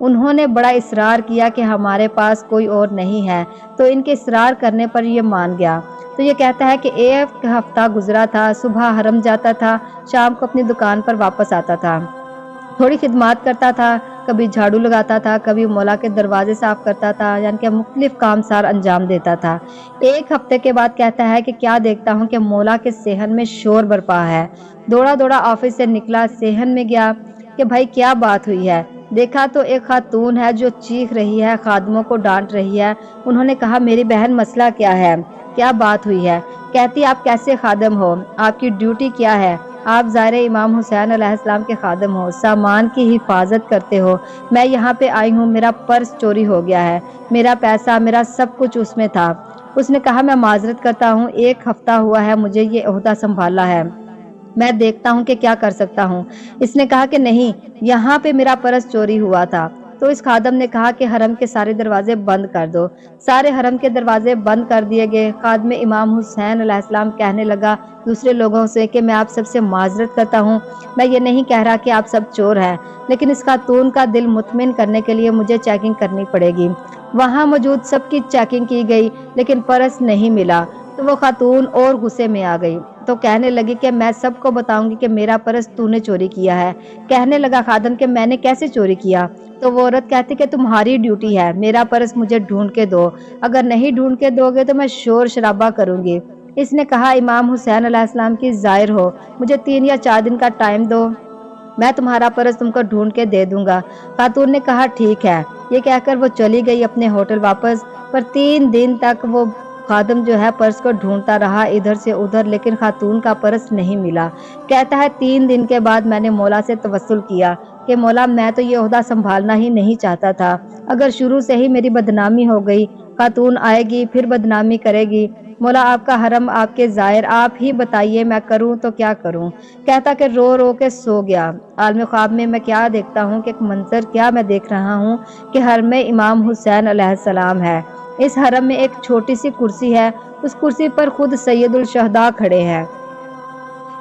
انہوں نے بڑا اصرار کیا کہ ہمارے پاس کوئی اور نہیں ہے، تو ان کے اصرار کرنے پر یہ مان گیا۔ تو یہ کہتا ہے کہ ایک ہفتہ گزرا تھا، صبح حرم جاتا تھا، شام کو اپنی دکان پر واپس آتا تھا، تھوڑی خدمات کرتا تھا، کبھی جھاڑو لگاتا تھا، کبھی مولا کے دروازے صاف کرتا تھا، یعنی کہ مختلف کام سار انجام دیتا تھا۔ ایک ہفتے کے بعد کہتا ہے کہ کیا دیکھتا ہوں کہ مولا کے صحن میں شور برپا ہے۔ دوڑا دوڑا آفس سے نکلا، صحن میں گیا کہ بھائی کیا بات ہوئی ہے۔ دیکھا تو ایک خاتون ہے جو چیخ رہی ہے، خادموں کو ڈانٹ رہی ہے۔ انہوں نے کہا میری بہن مسئلہ کیا ہے، کیا بات ہوئی ہے؟ کہتی آپ کیسے خادم ہو، آپ کی ڈیوٹی کیا ہے؟ آپ ظاہر امام حسین علیہ السلام کے خادم ہو، سامان کی حفاظت کرتے ہو۔ میں یہاں پہ آئی ہوں، میرا پرس چوری ہو گیا ہے، میرا پیسہ، میرا سب کچھ اس میں تھا۔ اس نے کہا میں معذرت کرتا ہوں، ایک ہفتہ ہوا ہے مجھے یہ عہدہ سنبھالا ہے، میں دیکھتا ہوں کہ کیا کر سکتا ہوں۔ اس نے کہا کہ نہیں، یہاں پہ میرا پرس چوری ہوا تھا۔ تو اس خادم نے کہا کہ حرم کے سارے دروازے بند کر دو۔ سارے حرم کے دروازے بند کر دیے گئے۔ خادم امام حسین علیہ السلام کہنے لگا دوسرے لوگوں سے کہ میں آپ سب سے معذرت کرتا ہوں، میں یہ نہیں کہہ رہا کہ آپ سب چور ہیں، لیکن اس خاتون کا دل مطمئن کرنے کے لیے مجھے چیکنگ کرنی پڑے گی۔ وہاں موجود سب کی چیکنگ کی گئی لیکن پرس نہیں ملا۔ تو وہ خاتون اور غصے میں آ گئی، تو کہنے لگی کہ میں سب کو بتاؤں گی کہ میرا پرس تو نے چوری کیا ہے۔ کہنے لگا خادم کہ میں نے کیسے چوری کیا؟ تو وہ عورت کہتی کہ تمہاری ڈیوٹی ہے، میرا پرس مجھے ڈھونڈ کے دو، اگر نہیں ڈھونڈ کے دو گے تو میں شور شرابہ کروں گی۔ اس نے کہا امام حسین علیہ السلام کی زائر ہو، مجھے 3 یا 4 دن کا ٹائم دو، میں تمہارا پرس تم کو ڈھونڈ کے دے دوں گا۔ خاتون نے کہا ٹھیک ہے۔ یہ کہہ کر وہ چلی گئی اپنے ہوٹل واپس، پر 3 دن تک وہ خادم جو ہے پرس کو ڈھونڈتا رہا ادھر سے ادھر، لیکن خاتون کا پرس نہیں ملا۔ کہتا ہے 3 دن کے بعد میں نے مولا سے توسل کیا کہ مولا میں تو یہ عہدہ سنبھالنا ہی نہیں چاہتا تھا، اگر شروع سے ہی میری بدنامی ہو گئی، خاتون آئے گی پھر بدنامی کرے گی، مولا آپ کا حرم، آپ کے زائر، آپ ہی بتائیے میں کروں تو کیا کروں۔ کہتا کہ رو رو کے سو گیا۔ عالم خواب میں کیا دیکھتا ہوں کہ ایک منظر کیا میں دیکھ رہا ہوں کہ حرم امام حسین علیہ السلام ہے۔ اس حرم میں ایک چھوٹی سی کرسی ہے، اس کرسی پر خود سید الشہداء کھڑے ہیں،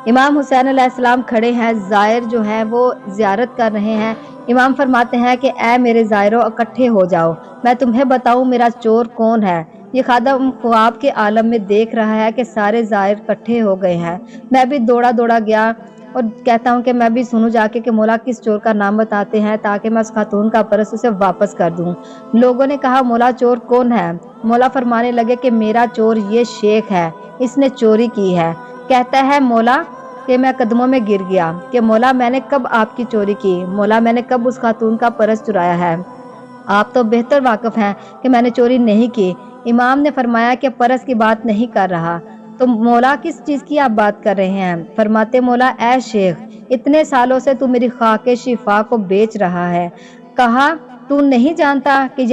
امام حسین علیہ السلام کھڑے ہیں، زائر جو ہیں وہ زیارت کر رہے ہیں۔ امام فرماتے ہیں کہ اے میرے زائروں اکٹھے ہو جاؤ، میں تمہیں بتاؤں میرا چور کون ہے۔ یہ خادم خواب کے عالم میں دیکھ رہا ہے کہ سارے زائر اکٹھے ہو گئے ہیں۔ میں بھی دوڑا دوڑا گیا اور کہتا ہوں کہ میں بھی سنوں جا کے کہ مولا کس چور کا نام بتاتے ہیں تاکہ میں اس خاتون کا پرس اسے واپس کر دوں۔ لوگوں نے کہا مولا چور کون ہے؟ مولا فرمانے لگے کہ میرا چور یہ شیخ ہے، اس نے چوری کی ہے۔ کہتا ہے مولا کہ میں قدموں میں گر گیا کہ مولا میں نے کب آپ کی چوری کی، مولا میں نے کب اس خاتون کا پرس چرایا ہے، آپ تو بہتر واقف ہیں کہ میں نے چوری نہیں کی۔ امام نے فرمایا کہ پرس کی بات نہیں کر رہا، تو مولا کس چیز کی آپ بات کر رہے ہیں؟ فرماتے مولا اے شیخ اتنے سالوں سے تو میری خاک شفا کو بیچ رہا ہے۔ کہا تو نہیں جانتا کہ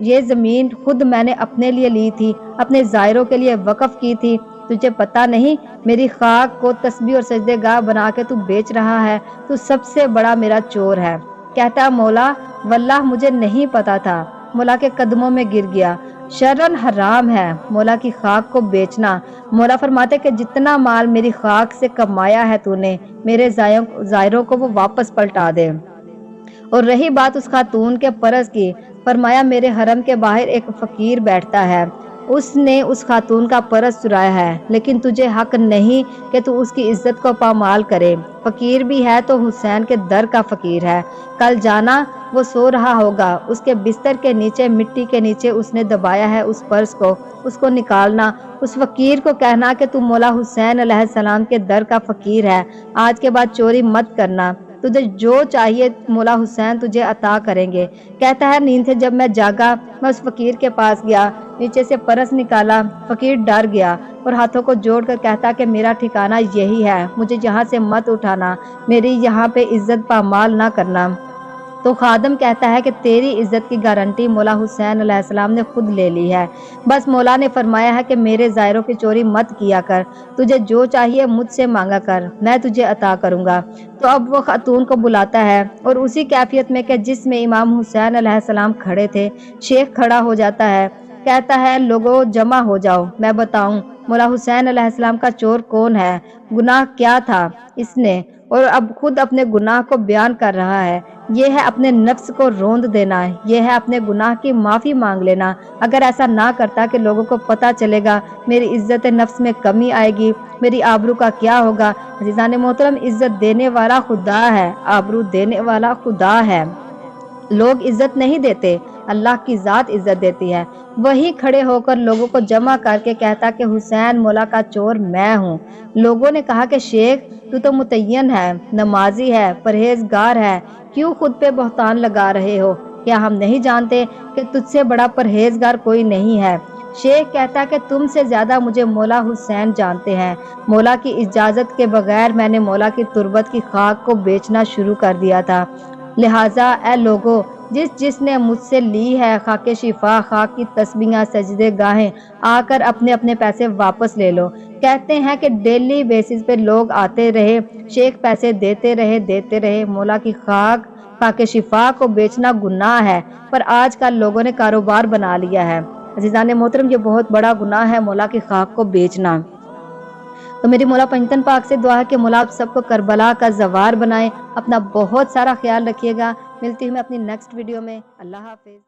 یہ زمین خود میں نے اپنے لیے لی تھی، اپنے زائروں کے لیے وقف کی تھی، تجھے پتا نہیں میری خاک کو تسبیح اور سجدے گاہ بنا کے تو بیچ رہا ہے، تو سب سے بڑا میرا چور ہے۔ کہتا مولا واللہ مجھے نہیں پتا تھا۔ مولا کے قدموں میں گر گیا، شرعن حرام ہے مولا کی خاک کو بیچنا۔ مولا فرماتے کہ جتنا مال میری خاک سے کمایا ہے تو نے، میرے زائروں کو وہ واپس پلٹا دے۔ اور رہی بات اس خاتون کے پرس کی، فرمایا میرے حرم کے باہر ایک فقیر بیٹھتا ہے، اس نے اس خاتون کا پرس چرایا ہے، لیکن تجھے حق نہیں کہ تو اس کی عزت کو پامال کرے۔ فقیر بھی ہے تو حسین کے در کا فقیر ہے، کل جانا وہ سو رہا ہوگا، اس کے بستر کے نیچے مٹی کے نیچے اس نے دبایا ہے اس پرس کو، اس کو نکالنا، اس فقیر کو کہنا کہ تو مولا حسین علیہ السلام کے در کا فقیر ہے، آج کے بعد چوری مت کرنا، تجھے جو چاہیے مولا حسین تجھے عطا کریں گے۔ کہتا ہے نیند سے جب میں جاگا، میں اس فقیر کے پاس گیا، نیچے سے پرس نکالا، فقیر ڈر گیا اور ہاتھوں کو جوڑ کر کہتا کہ میرا ٹھکانہ یہی ہے، مجھے یہاں سے مت اٹھانا، میری یہاں پہ عزت پامال نہ کرنا۔ تو خادم کہتا ہے کہ تیری عزت کی گارنٹی مولا حسین علیہ السلام نے خود لے لی ہے، بس مولا نے فرمایا ہے کہ میرے زائروں کی چوری مت کیا کر، تجھے جو چاہیے مجھ سے مانگا کر، میں تجھے عطا کروں گا۔ تو اب وہ خاتون کو بلاتا ہے اور اسی کیفیت میں کہ جس میں امام حسین علیہ السلام کھڑے تھے، شیخ کھڑا ہو جاتا ہے، کہتا ہے لوگوں جمع ہو جاؤ، میں بتاؤں مولا حسین علیہ السلام کا چور کون ہے، گناہ کیا تھا اس نے، اور اب خود اپنے گناہ کو بیان کر رہا ہے۔ یہ ہے اپنے نفس کو روند دینا، یہ ہے اپنے گناہ کی معافی مانگ لینا۔ اگر ایسا نہ کرتا کہ لوگوں کو پتہ چلے گا، میری عزت نفس میں کمی آئے گی، میری آبرو کا کیا ہوگا۔ عزیزان محترم، عزت دینے والا خدا ہے، آبرو دینے والا خدا ہے۔ لوگ عزت نہیں دیتے، اللہ کی ذات عزت دیتی ہے۔ وہی کھڑے ہو کر لوگوں کو جمع کر کے کہتا کہ حسین مولا کا چور میں ہوں۔ لوگوں نے کہا کہ شیخ تو متعین ہے، نمازی ہے، پرہیزگار ہے، کیوں خود پہ بہتان لگا رہے ہو؟ کیا ہم نہیں جانتے کہ تجھ سے بڑا پرہیزگار کوئی نہیں ہے؟ شیخ کہتا کہ تم سے زیادہ مجھے مولا حسین جانتے ہیں۔ مولا کی اجازت کے بغیر میں نے مولا کی تربت کی خاک کو بیچنا شروع کر دیا تھا۔ لہٰذا اے لوگو، جس نے مجھ سے لی ہے خاک شفا، خاک کی تسبیحاں، سجدے گاہیں، آ کر اپنے اپنے پیسے واپس لے لو۔ کہتے ہیں کہ ڈیلی بیسس پہ لوگ آتے رہے، شیخ پیسے دیتے رہے، مولا کی خاک شفا کو بیچنا گناہ ہے، پر آج کل لوگوں نے کاروبار بنا لیا ہے۔ عزیزان محترم، یہ بہت بڑا گناہ ہے مولا کی خاک کو بیچنا۔ تو میری مولا پنجتن پاک سے دعا ہے کہ مولا آپ سب کو کربلا کا زوار بنائے۔ اپنا بہت سارا خیال رکھیے گا۔ ملتی ہوں میں اپنی نیکسٹ ویڈیو میں۔ اللہ حافظ۔